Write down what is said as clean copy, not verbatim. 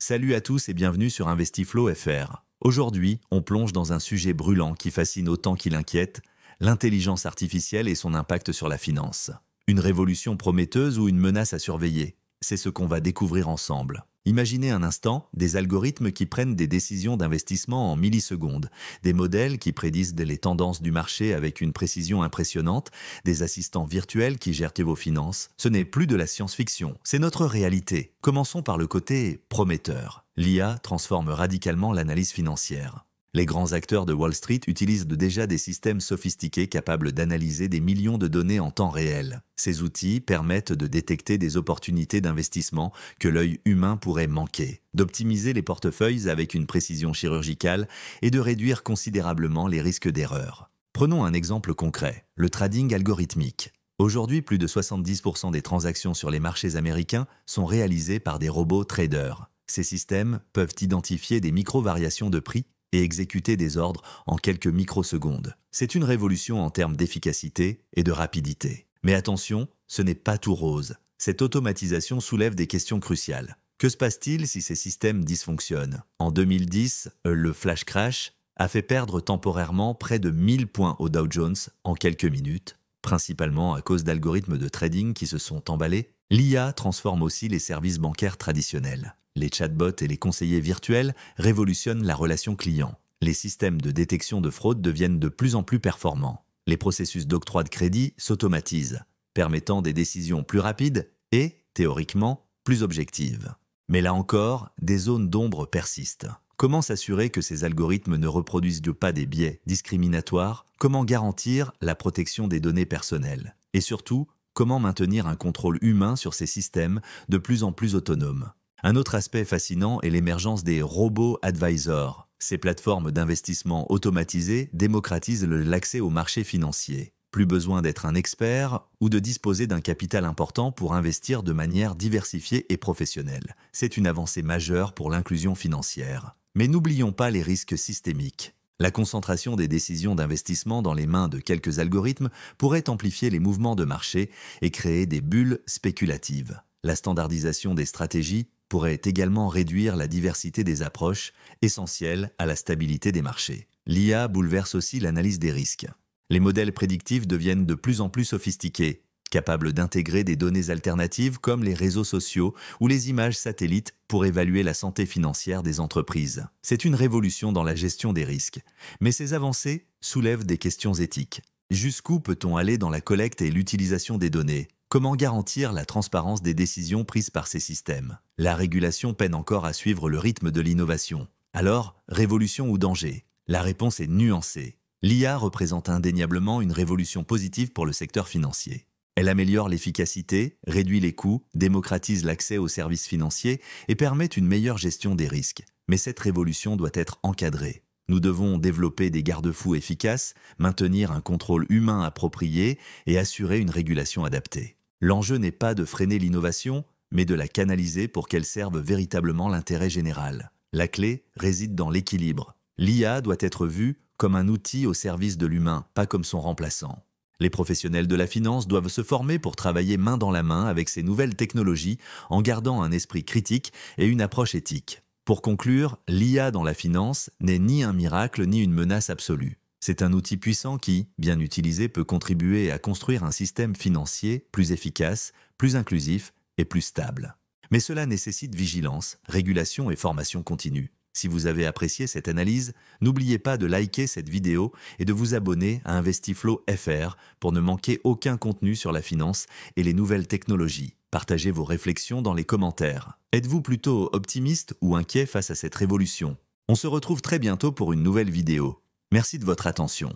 Salut à tous et bienvenue sur Investiflow FR. Aujourd'hui, on plonge dans un sujet brûlant qui fascine autant qu'il inquiète, l'intelligence artificielle et son impact sur la finance. Une révolution prometteuse ou une menace à surveiller? C'est ce qu'on va découvrir ensemble. Imaginez un instant des algorithmes qui prennent des décisions d'investissement en millisecondes, des modèles qui prédisent les tendances du marché avec une précision impressionnante, des assistants virtuels qui gèrent vos finances. Ce n'est plus de la science-fiction, c'est notre réalité. Commençons par le côté prometteur. L'IA transforme radicalement l'analyse financière. Les grands acteurs de Wall Street utilisent déjà des systèmes sophistiqués capables d'analyser des millions de données en temps réel. Ces outils permettent de détecter des opportunités d'investissement que l'œil humain pourrait manquer, d'optimiser les portefeuilles avec une précision chirurgicale et de réduire considérablement les risques d'erreur. Prenons un exemple concret, le trading algorithmique. Aujourd'hui, plus de 70% des transactions sur les marchés américains sont réalisées par des robots traders. Ces systèmes peuvent identifier des micro-variations de prix et exécuter des ordres en quelques microsecondes. C'est une révolution en termes d'efficacité et de rapidité. Mais attention, ce n'est pas tout rose. Cette automatisation soulève des questions cruciales. Que se passe-t-il si ces systèmes dysfonctionnent? En 2010, le flash crash a fait perdre temporairement près de 1000 points au Dow Jones en quelques minutes, principalement à cause d'algorithmes de trading qui se sont emballés. L'IA transforme aussi les services bancaires traditionnels. Les chatbots et les conseillers virtuels révolutionnent la relation client. Les systèmes de détection de fraude deviennent de plus en plus performants. Les processus d'octroi de crédit s'automatisent, permettant des décisions plus rapides et, théoriquement, plus objectives. Mais là encore, des zones d'ombre persistent. Comment s'assurer que ces algorithmes ne reproduisent pas des biais discriminatoires? Comment garantir la protection des données personnelles? Et surtout, comment maintenir un contrôle humain sur ces systèmes de plus en plus autonomes? Un autre aspect fascinant est l'émergence des robots advisors. Ces plateformes d'investissement automatisées démocratisent l'accès au marché financier. Plus besoin d'être un expert ou de disposer d'un capital important pour investir de manière diversifiée et professionnelle. C'est une avancée majeure pour l'inclusion financière. Mais n'oublions pas les risques systémiques. La concentration des décisions d'investissement dans les mains de quelques algorithmes pourrait amplifier les mouvements de marché et créer des bulles spéculatives. La standardisation des stratégies pourrait également réduire la diversité des approches, essentielles à la stabilité des marchés. L'IA bouleverse aussi l'analyse des risques. Les modèles prédictifs deviennent de plus en plus sophistiqués, capables d'intégrer des données alternatives comme les réseaux sociaux ou les images satellites pour évaluer la santé financière des entreprises. C'est une révolution dans la gestion des risques, mais ces avancées soulèvent des questions éthiques. Jusqu'où peut-on aller dans la collecte et l'utilisation des données? Comment garantir la transparence des décisions prises par ces systèmes? La régulation peine encore à suivre le rythme de l'innovation. Alors, révolution ou danger? La réponse est nuancée. L'IA représente indéniablement une révolution positive pour le secteur financier. Elle améliore l'efficacité, réduit les coûts, démocratise l'accès aux services financiers et permet une meilleure gestion des risques. Mais cette révolution doit être encadrée. Nous devons développer des garde-fous efficaces, maintenir un contrôle humain approprié et assurer une régulation adaptée. L'enjeu n'est pas de freiner l'innovation, mais de la canaliser pour qu'elle serve véritablement l'intérêt général. La clé réside dans l'équilibre. L'IA doit être vue comme un outil au service de l'humain, pas comme son remplaçant. Les professionnels de la finance doivent se former pour travailler main dans la main avec ces nouvelles technologies en gardant un esprit critique et une approche éthique. Pour conclure, l'IA dans la finance n'est ni un miracle ni une menace absolue. C'est un outil puissant qui, bien utilisé, peut contribuer à construire un système financier plus efficace, plus inclusif et plus stable. Mais cela nécessite vigilance, régulation et formation continue. Si vous avez apprécié cette analyse, n'oubliez pas de liker cette vidéo et de vous abonner à Investiflow FR pour ne manquer aucun contenu sur la finance et les nouvelles technologies. Partagez vos réflexions dans les commentaires. Êtes-vous plutôt optimiste ou inquiet face à cette révolution? On se retrouve très bientôt pour une nouvelle vidéo. Merci de votre attention.